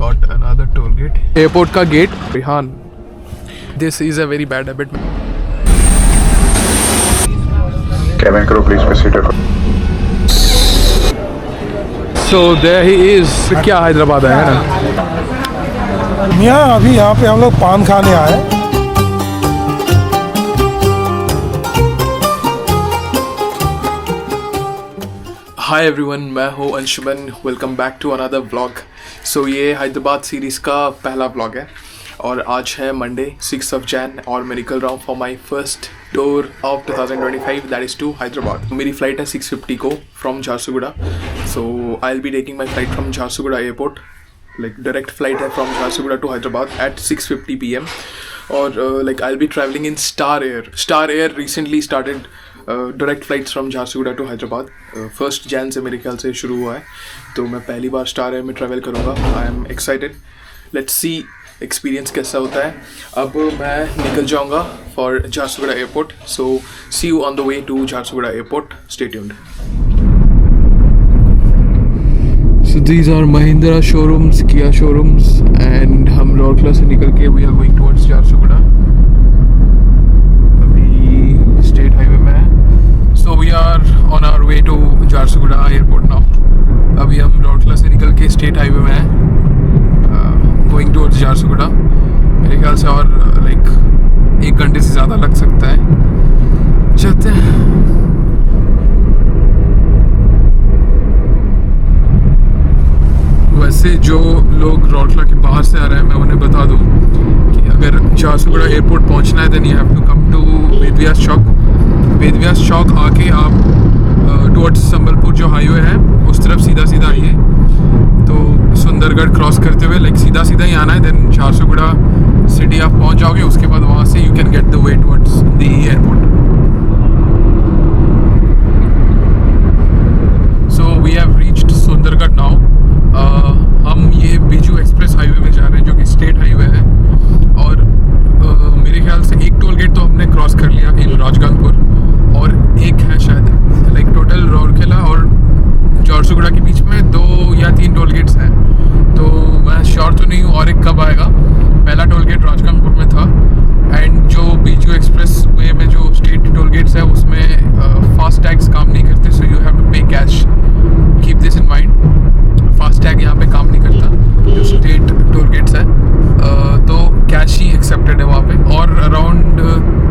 got another toll gate. Airport का gate, Rehan. This is a very bad habit. Cabin crew, please proceed. So there he is. क्या हैदराबाद है ना? मियाँ अभी यहाँ पे हम लोग पान खाने आए। हाय एवरीवन, मैं हूँ Anshuman. Welcome back to another vlog. So ये हैदराबाद सीरीज़ का पहला व्लॉग है और आज है मंडे 6 जैन और मैं निकल रहा हूँ for my first tour of 2025 that is to Hyderabad. मेरी फ़्लाइट है 6:50 को from Jharsuguda. So I will be taking my flight from Jharsuguda airport. Like direct flight है from Jharsuguda to Hyderabad at 6:50 PM और like I will be travelling in Star Air. Star Air recently started direct flights from Jharsuguda to Hyderabad. 1 Jan से मेरे ख्याल से शुरू हुआ है, तो मैं पहली बार स्टार एयर में ट्रैवल करूँगा। I am excited, let's see experience कैसा होता है। अब मैं निकल जाऊँगा for Jharsuguda airport. So see you on the way to Jharsuguda airport. Stay tuned. So these are Mahindra showrooms, Kia showrooms, and हम रोडला से निकल के we are going towards Jharsuguda. अभी स्टेट हाईवे में है। So we are on our way to Jharsuguda airport now। अभी हम रोडला से निकल के स्टेट हाईवे में है, going towards झारसुगुड़ा। मेरे ख्याल से और लाइक 1 घंटे से ज़्यादा लग सकता है। चलते हैं। वैसे जो लोग रोडला के बाहर से आ रहे हैं मैं उन्हें बता दूं कि अगर झारसुगुड़ा एयरपोर्ट पहुंचना है then you have to come to Vedvyas Chowk. Vedvyas Chowk आके आप टुवर्ड्स संबलपुर जो हाईवे है उस तरफ सीधा सीधा आइए, तो सुंदरगढ़ क्रॉस करते हुए लाइक सीधा सीधा ही आना है। देन झारसुगुड़ा सिटी आप पहुंच जाओगे, उसके बाद वहाँ से you can get the way towards the airport. So we have reached Sundargarh now. हम ये बीजू एक्सप्रेस हाईवे में जा रहे हैं जो कि स्टेट हाईवे है और मेरे ख्याल से एक टोल गेट तो हमने क्रॉस कर लिया इन राजगंगपुर और एक है शायद लाइक टोटल राउरकेला और झारसुगुड़ा के बीच में 2 या 3 टोल गेट्स हैं, तो मैं श्योर तो नहीं हूँ और एक कब आएगा। पहला टोल गेट राजगंगपुर में था एंड जो बीजू एक्सप्रेस वे में जो स्टेट टोल गेट्स है उसमें फास्ट टैग्स काम नहीं करते, सो यू हैव टू पे cash. Keep this in mind. FASTag यहाँ पे काम नहीं करता जो स्टेट टोल गेट्स है, तो कैश ही एक्सेप्टेड है वहाँ पे। और अराउंड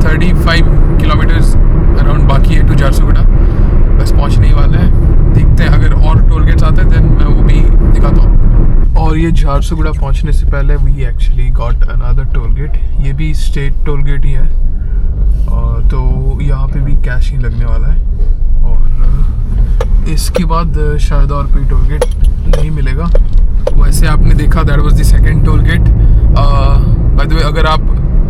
35 किलोमीटर्स अराउंड बाकी है टू झारसुगुड़ा, बस पहुँचने ही वाला है। देखते हैं अगर और टोल गेट्स आते हैं देन मैं वो भी दिखाता हूँ। और ये झारसुगुड़ा पहुँचने से पहले we actually got another toll gate, ये भी स्टेट टोल गेट ही है, तो यहाँ पे भी कैश ही लगने वाला है और इसके बाद शायद और कोई टोल गेट नहीं मिलेगा। वैसे आपने देखा that was the second toll gate. By the way अगर आप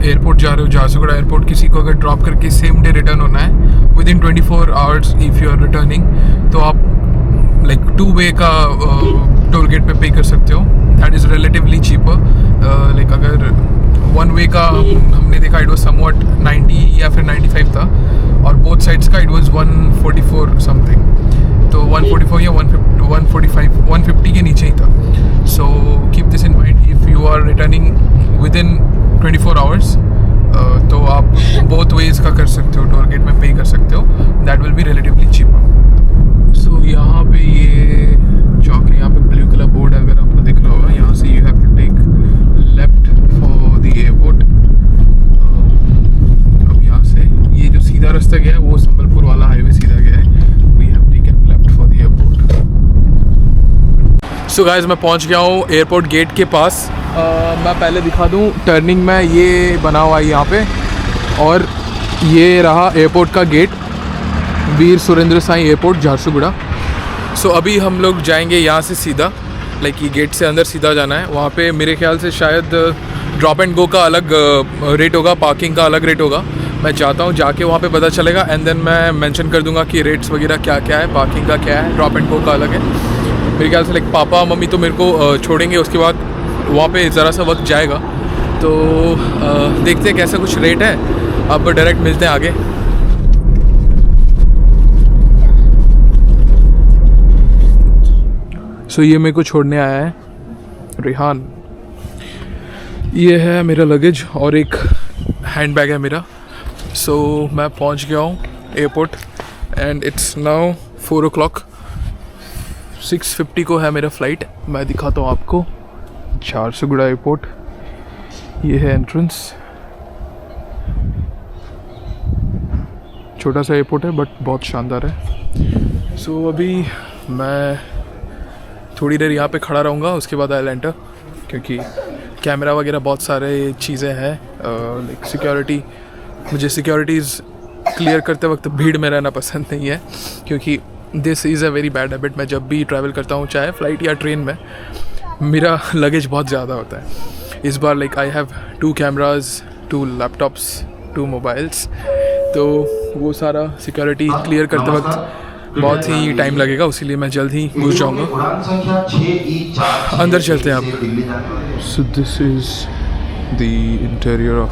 एयरपोर्ट जा रहे हो झारसुगुड़ा एयरपोर्ट, किसी को अगर ड्रॉप करके सेम डे रिटर्न होना है within 24 hours if you are returning, तो आप लाइक 2 वे का टोल गेट पे कर सकते हो। That is relatively cheaper. Like अगर 1 वे का हमने देखा इट वाज समवट 90 या फिर 95 था और बोथ साइड्स का इट वाज 144 समथिंग, तो 144 या 145 150 के नीचे ही था। So keep this in mind if you are returning within 24 hours, तो आप बोथ वेज का कर सकते हो, टोल गेट में पे कर सकते हो। That will be relatively cheaper. So यहाँ पे ये चौक है, यहाँ पे ब्लू कलर बोर्ड है अगर आपको दिख रहा होगा। यहाँ से you have to take left for the airport. अब यहाँ से ये जो सीधा रास्ता गया है वो संबलपुर वाला हाईवे सीधा गया है। We have taken left for the airport. So guys मैं पहुँच गया हूँ एयरपोर्ट गेट के पास। मैं पहले दिखा दूँ टर्निंग में ये बना हुआ है यहाँ पे, और ये रहा एयरपोर्ट का गेट, वीर सुरेंद्र साई एयरपोर्ट झारसुगुड़ा। सो अभी हम लोग जाएंगे यहाँ से सीधा, लाइक ये गेट से अंदर सीधा जाना है। वहाँ पे मेरे ख्याल से शायद ड्रॉप एंड गो का अलग रेट होगा, पार्किंग का अलग रेट होगा। मैं चाहता हूँ जाके वहाँ पे पता चलेगा एंड देन मैं मेंशन कर दूँगा कि रेट्स वगैरह क्या क्या है, पार्किंग का क्या है, ड्रॉप एंड गो का अलग है। मेरे ख्याल से लाइक पापा मम्मी तो मेरे को छोड़ेंगे, उसके बाद वहाँ पे ज़रा सा वक्त जाएगा, तो देखते हैं कैसा कुछ रेट है। अब डायरेक्ट मिलते हैं आगे। सो ये मेरे को छोड़ने आया है रेहान। ये है मेरा लगेज और एक हैंड बैग है मेरा। सो मैं पहुंच गया हूँ airport and it's now 4 o'clock। 6:50 को है मेरा फ़्लाइट। मैं दिखाता हूँ आपको झारसुगुड़ा एयरपोर्ट। ये है एंट्रेंस। छोटा सा एयरपोर्ट है बट बहुत शानदार है। सो अभी मैं थोड़ी देर यहाँ पे खड़ा रहूँगा, उसके बाद आई एंटर, क्योंकि कैमरा वगैरह बहुत सारे चीज़ें हैं। लाइक सिक्योरिटी, मुझे सिक्योरिटीज़ क्लियर करते वक्त भीड़ में रहना पसंद नहीं है, क्योंकि this is a very bad habit. मैं जब भी ट्रैवल करता हूँ, चाहे फ़्लाइट या ट्रेन में, मेरा लगेज बहुत ज़्यादा होता है। इस बार like I have 2 cameras, 2 laptops, 2 mobiles, तो वो सारा सिक्योरिटी क्लियर करते वक्त बहुत ही टाइम लगेगा, इसीलिए मैं जल्द ही घुस जाऊँगा। अंदर चलते हैं आप। So this is the interior of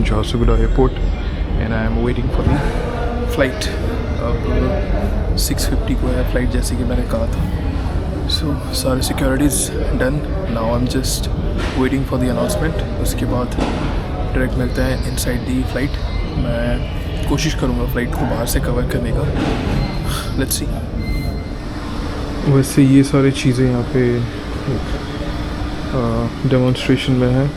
Jharsuguda airport and I am waiting for the flight. अब 6:50 को है फ़्लाइट, जैसे कि मैंने कहा था। सो सारे securities done. Now I am just waiting for the announcement. उसके बाद डायरेक्ट मिलते हैं इनसाइड दी फ़्लाइट। मैं कोशिश करूँगा फ़्लाइट को बाहर से कवर करने का। Let's see. वैसे ये सारी चीज़ें यहाँ पे डेमोन्स्ट्रेशन में है।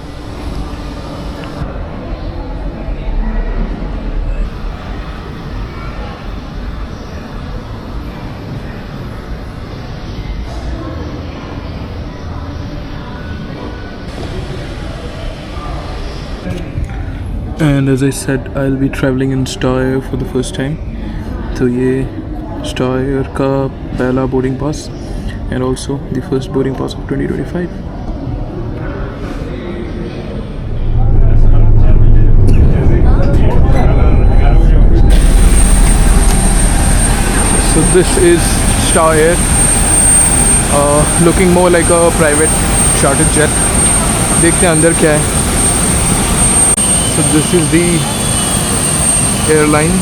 And as I said, I'll be traveling in Star Air for the first time. तो ये Star Air का पहला boarding pass and also the first boarding pass of 2025. So this is Star Air, looking more like a private charter jet. देखते हैं अंदर क्या है। So this is the airline.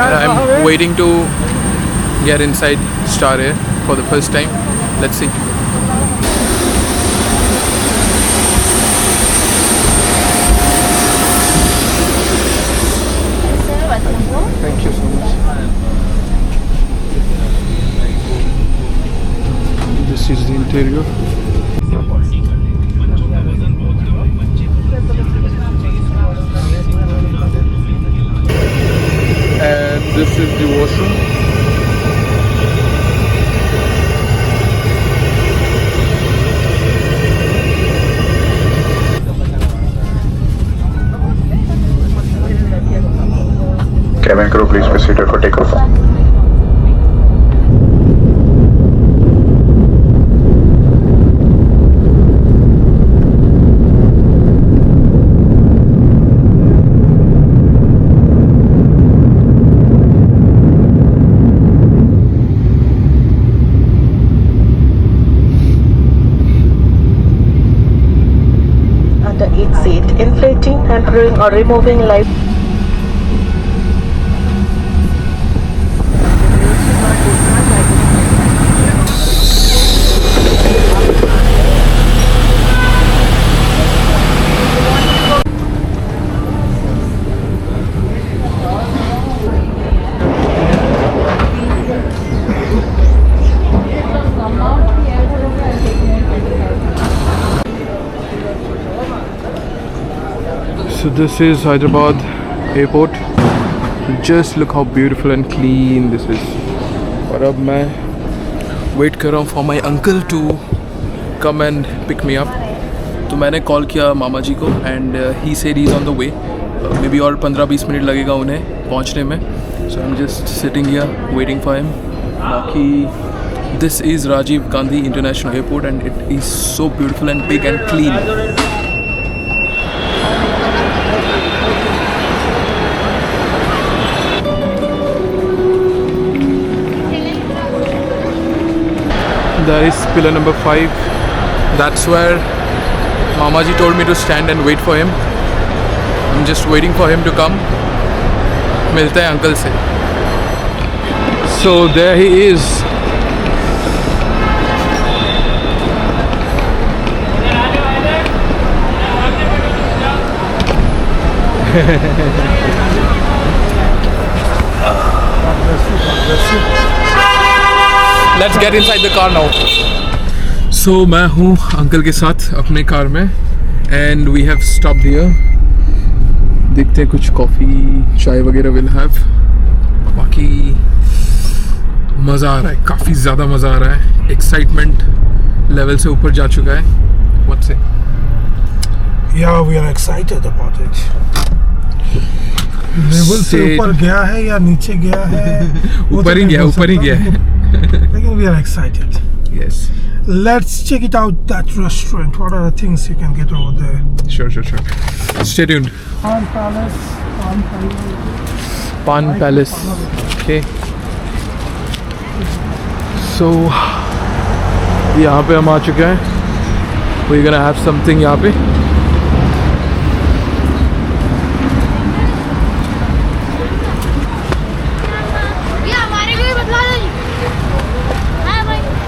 I'm waiting to get inside Star Air for the first time. Let's see. Thank you so much. This is the interior. And this is the washroom. Cabin crew, please be seated for takeoff. Under each seat, inflating, tampering or removing life. So this is Hyderabad airport. Just look how beautiful and clean this is. और अब मैं wait कर रहा हूँ for my uncle to come and pick me up. तो मैंने call किया मामा जी को and he said he's on the way. Maybe और 15-20 मिनट लगेगा उन्हें पहुँचने में. So I'm just sitting here waiting for him. बाकी this is Rajiv Gandhi International Airport and it is so beautiful and big and clean. There is pillar number 5. That's where Mamaji told me to stand and wait for him. I'm just waiting for him to come. मिलते हैं uncle से. So there he is. Let's get inside the car now. So मैं हूँ uncle के साथ अपने car में and we have stopped here. देखते हैं कुछ कॉफ़ी चाय वगैरह will have. बाकी मज़ा आ रहा है, काफ़ी ज़्यादा मज़ा आ रहा है. एक्साइटमेंट लेवल से ऊपर जा चुका है. What's it? Yeah, we are excited about it. Level से ऊपर गया है या नीचे गया है? ऊपर ही गया, ऊपर ही गया है. लेकिन we are excited. Yes. Let's check it out, that restaurant. What are the things you can get over there? Sure. Stay tuned. Pan Palace. Pan Palace. Okay. So यहाँ पे हम आ चुके हैं. We're gonna have something यहाँ पे.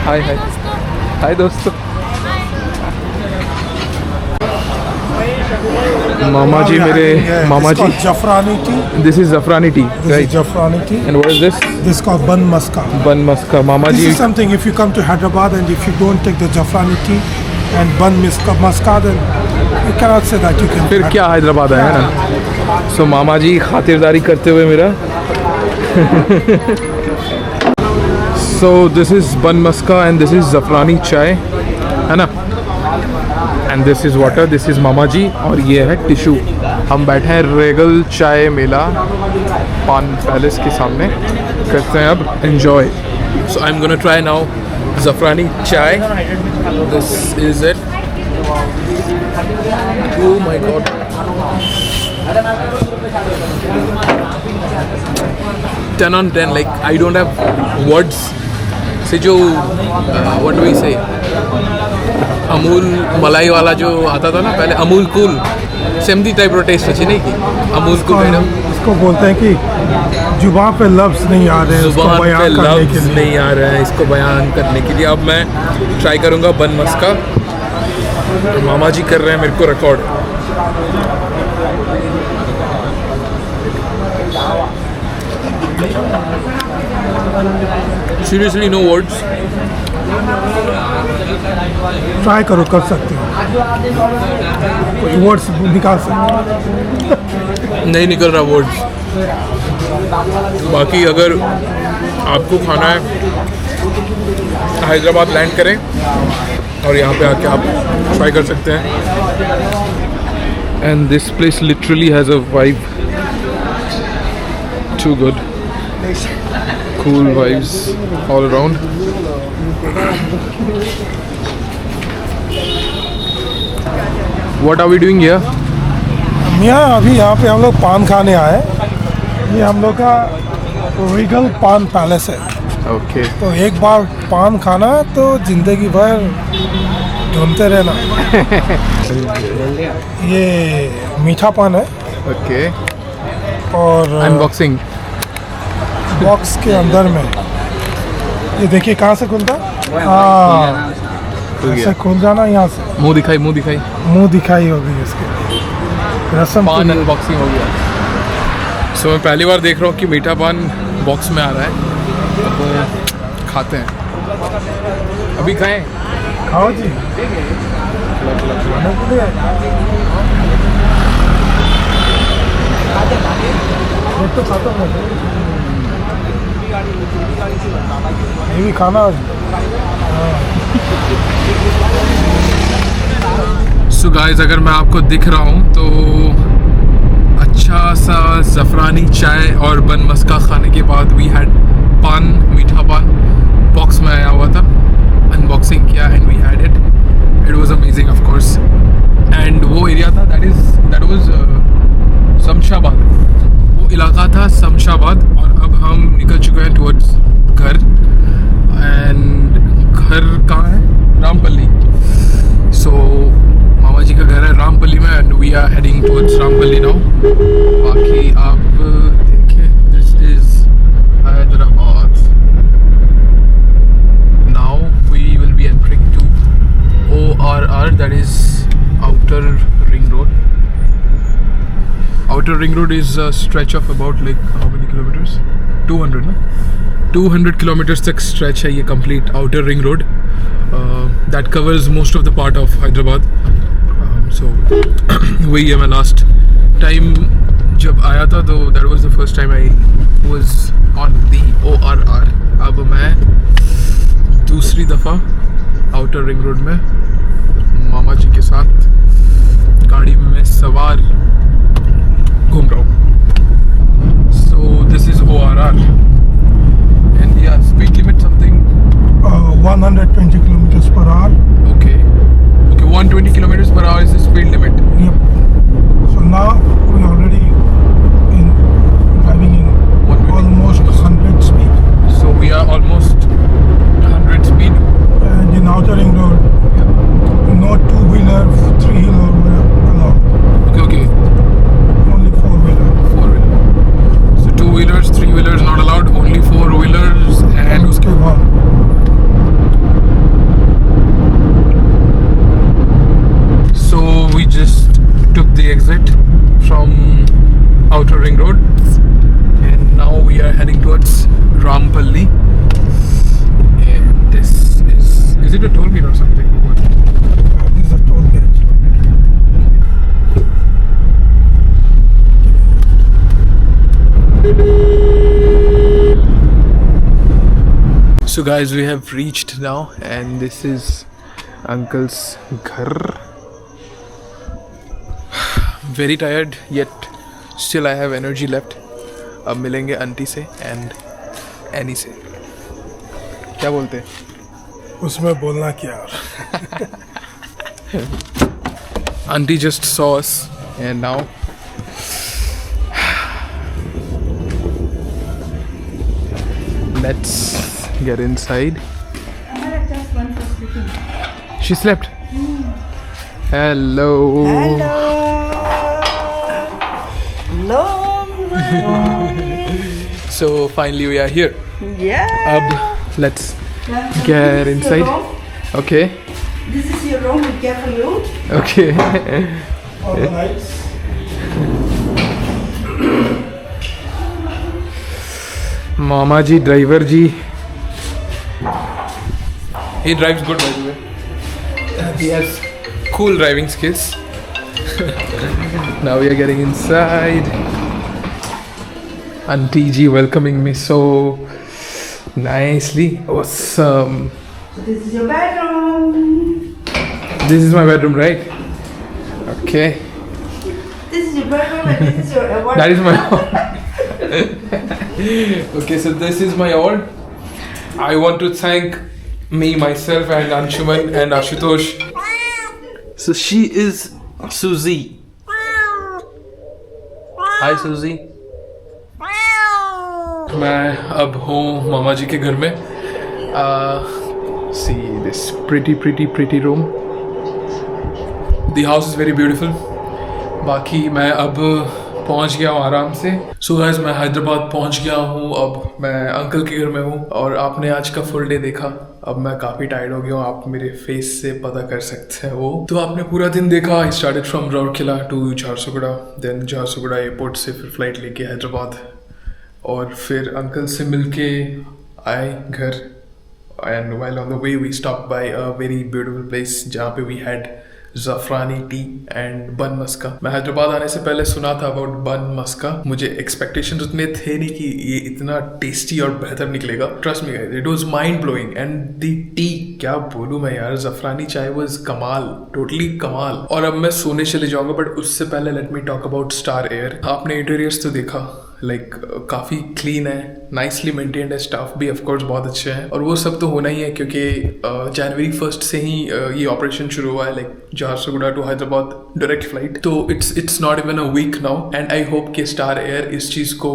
हाय दोस्तों. मामा जी मेरे मामा जी. Jafrani tea. This is Zafrani tea, This right? is Jafrani tea. And what is this? This is called Ban Maska. Bun Maska. Mama This ji. is something, if you come to Hyderabad and if you don't take the Jafrani tea and Ban Maska, then you cannot say that you can. फिर क्या हैदराबाद आया है ना. So मामा जी खातिरदारी करते हुए मेरा. So this is Bun Maska and this is Zafrani chai, है ना. And this is water. This is मामा जी और ये है टिशू. हम बैठे हैं रेगल चाय मेला पान पैलेस के सामने. करते हैं अब enjoy. So I'm gonna try now Zafrani chai. This is it. Oh my god. 10 on 10. Like I don't have words. से जो what do we say? Amul मलाई वाला जो आता था ना पहले, अमूल कूल सेमदी टाइप रो टेस्ट अच्छी नहीं की. अमूल कूल मैडम इसको बोलते हैं कि जुबान पे लफ्ज़ नहीं आ रहे हैं, इसको जुबान पे बयान करने के लफ्ज़ लिए. नहीं आ रहा है इसको बयान करने के लिए. अब मैं ट्राई करूँगा बन मस्का. मामा जी कर रहे हैं मेरे को record. Seriously, no words. Try करो, कर सकते हो, कुछ वर्ड्स निकाल सकते हो. नहीं निकल रहा वर्ड्स. बाकी अगर आपको खाना है हैदराबाद लैंड करें और यहाँ पे आके आप ट्राई कर सकते हैं. And this place literally has a vibe. Too good. Cool vibes all around. What are we doing here? मियाँ अभी यहाँ पे हम लोग पान खाने आए. ये हम लोग का रीगल पान पैलेस है. Okay. तो एक बार पान खाना तो जिंदगी भर ढूंढते रहना. ये मीठा पान है. Okay. और Unboxing. बॉक्स के अंदर में ये देखिए कहाँ से खुलता. हाँ, ऐसे खुल जाना यहाँ से. मुंह दिखाई मुंह दिखाई हो गई इसके. रस्म पान अनबॉक्सिंग हो गया. सो मैं पहली बार देख रहा हूँ कि मीठा पान बॉक्स में आ रहा है. तो खाते हैं. अभी खाएं. खाओ जी. तो खाता हूँ. ये भी खाना. सो गाइस, अगर मैं आपको दिख रहा हूँ तो अच्छा सा ज़फ़रानी चाय और बन मस्का खाने के बाद वी हैड पान, मीठा पान बॉक्स में आया हुआ था. अनबॉक्सिंग किया and we had it. It was amazing of course. And वो एरिया था दैट वाज शमशाबाद. वो इलाका था शमशाबाद. और अब हम निकल चुके हैं टुवर्ड्स घर. एंड घर कहाँ है? रामपल्ली. सो मामा जी का घर है रामपल्ली में and we are heading towards Rampalli now. बाकी आप देखें, this is Hyderabad. Now we will be entering to ORR, that is outer ring road. Outer Ring Road is a stretch of about like how many kilometers? 200 ना? 200 kilometers तक stretch है ये complete Outer Ring Road. That covers most of the part of Hyderabad. So वही है मैं last time जब आया था तो that was the first time I was on the ORR. अब मैं दूसरी दफ़ा Outer Ring Road में मामा जी के साथ गाड़ी में सवार घूम रहा हूँ. So this is ORR and yeah, speed limit something 120 kilometers per hour. okay 120 kilometers per hour is the speed limit. Yep. So now we already in driving in 120. almost 100 speed. So we are almost 100 speed. And in Outer Ring Road, no two-wheeler, three-wheeler were allowed. Okay Only four-wheeler. 4-wheeler. So 2-wheelers 3-wheelers not allowed, only 4-wheelers. And उसके बाद so we just took the exit from Outer Ring Road and now we are heading towards Rampalli. And this is it a toll gate or something? What? this is a toll gate. So guys, we have reached now and this is uncle's ghar. Very tired yet still I have energy left. अब मिलेंगे aunty से and any से. क्या बोलते हैं? उसमें बोलना क्या? Auntie just saw us and now let's get inside. She slept. Hello. So finally we are here. Yeah. Ab let's get inside. Okay. This is your room we get for you. Okay. All the lights. Mama ji, driver ji. He drives good by the way. He has cool driving skills. Now we are getting inside. Auntie ji welcoming me so nicely. Awesome. This is your bedroom. This is my bedroom, right? Okay. This is your bedroom and this is your wardrobe. That is my okay, so this is my all. I want to thank me, myself, and Anshuman and Ashutosh. So she is Suzy. Hi Suzy. मैं अब हूँ मामा जी के घर में. See this pretty room. The house is very beautiful. बाकी मैं अब पहुंच गया हूँ आराम से. सो गाइस मैं हैदराबाद पहुंच गया हूँ. अब मैं अंकल के घर में हूँ और आपने आज का फुल डे देखा. अब मैं काफ़ी टायर्ड हो गया हूँ, आप मेरे फेस से पता कर सकते हैं वो. तो आपने पूरा दिन देखा. I started from Rourkela to Jharsuguda, then Jharsuguda airport से फिर फ्लाइट लेके हैदराबाद और फिर अंकल से मिलके आए घर. And while on the way we stopped by a very beautiful place जहाँ पे we had ज़फ़रानी टी एंड बन मस्का. मैं हैदराबाद आने से पहले सुना था अबाउट बन मस्का. मुझे एक्सपेक्टेशंस उतने थे नहीं कि ये इतना टेस्टी और बेहतर निकलेगा. Trust me guys, it was mind blowing. And the T, क्या बोलूं मैं यार, ज़फ़रानी चाय वाज कमाल, टोटली कमाल. और अब मैं सोने चले जाऊंगा, बट उससे पहले let me talk about star air. आपने इंटीरियर्स तो देखा, लाइक काफ़ी क्लीन है, नाइसली मेंटेन्ड है, स्टाफ भी ऑफकोर्स बहुत अच्छे हैं. और वो सब तो होना ही है क्योंकि जनवरी 1 से ही ये ऑपरेशन शुरू हुआ है, like Jharsuguda to Hyderabad direct flight. तो it's not even a week now. And I hope कि स्टार एयर इस चीज़ को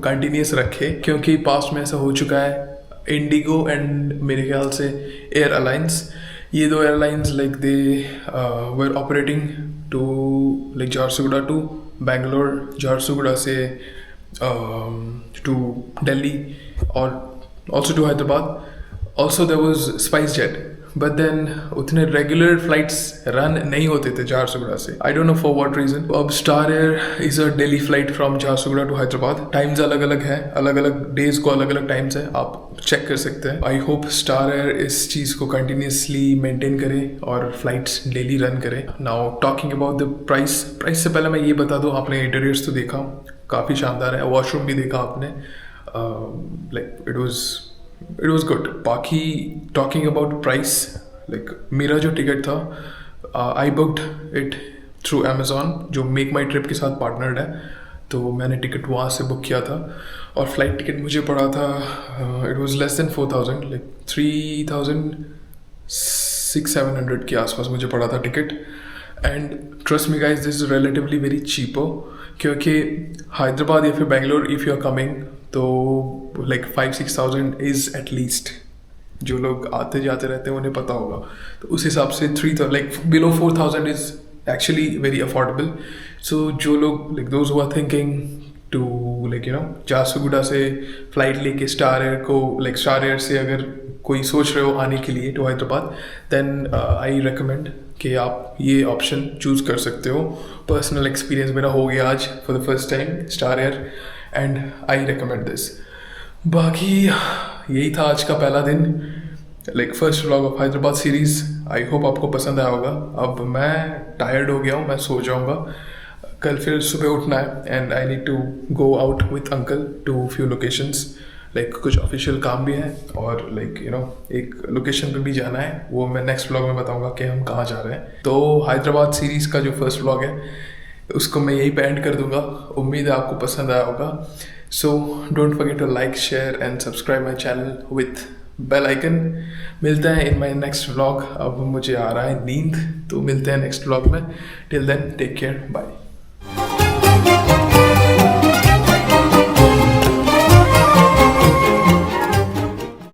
कंटिन्यूस रखे, क्योंकि पास्ट में ऐसा हो चुका है. इंडिगो एंड मेरे ख्याल से एयर अलायंस, ये दो airlines like they were operating to like Jharsuguda to Bangalore, Jharsuguda से to Delhi or also to Hyderabad. Also there was SpiceJet, but then उतने रेगुलर फ्लाइट्स रन नहीं होते थे झारसुगुड़ा से. I don't know for what reason. अब Star Air is a daily flight from Jharsuguda to Hyderabad. Times अलग अलग है, अलग अलग डेज को अलग अलग टाइम्स है, आप चेक कर सकते हैं. आई होप स्टार एयर इस चीज़ को कंटिन्यूसली मेंटेन करे और फ्लाइट्स डेली रन करे. Now talking about the price से पहले मैं ये बता दूँ, आपने इंटीरियर्स तो देखा, काफ़ी शानदार है. वॉशरूम भी देखा आपने, लाइक इट वाज गुड. बाकी टॉकिंग अबाउट प्राइस, लाइक मेरा जो टिकट था आई बुक्ड इट थ्रू अमेज़ॉन, जो मेक माई ट्रिप के साथ पार्टनर्ड है, तो मैंने टिकट वहाँ से बुक किया था. और फ्लाइट टिकट मुझे पड़ा था, it was less than 4,000, like 3,600-700 के आसपास मुझे पड़ा था ticket. And trust me guys, this is relatively very cheaper, क्योंकि हैदराबाद या फिर Bangalore if you are coming तो लाइक 5-6,000 इज़ एट लीस्ट. जो लोग आते जाते रहते हैं उन्हें पता होगा. तो उस हिसाब से 3,000 like below 4,000 is actually very affordable. So जो लोग like those who are thinking to like you know Jharsuguda से फ्लाइट लेके स्टार एयर को, लाइक स्टार एयर से अगर कोई सोच रहे हो आने के लिए to Hyderabad, then I recommend कि आप ये ऑप्शन चूज़ कर सकते हो. पर्सनल एक्सपीरियंस मेरा हो गया आज for the first time star air, and I recommend this. बाकी यही था आज का पहला दिन, like first vlog of Hyderabad series. I hope आपको पसंद आया होगा. अब मैं टायर्ड हो गया हूँ, मैं सो जाऊँगा. कल फिर सुबह उठना है and I need to go out with uncle to few locations. Like कुछ ऑफिशियल काम भी है और लाइक यू नो एक लोकेशन पे भी जाना है, वो मैं नेक्स्ट व्लॉग में बताऊंगा कि हम कहाँ जा रहे हैं. तो हैदराबाद सीरीज़ का जो फर्स्ट व्लॉग है उसको मैं यही पे एंड कर दूंगा. उम्मीद है आपको पसंद आया होगा. So don't forget to like, share and subscribe my channel with bell icon. मिलते हैं इन माई नेक्स्ट व्लॉग. अब मुझे आ रहा है नींद, तो मिलते हैं नेक्स्ट व्लॉग में. Till then take care, bye.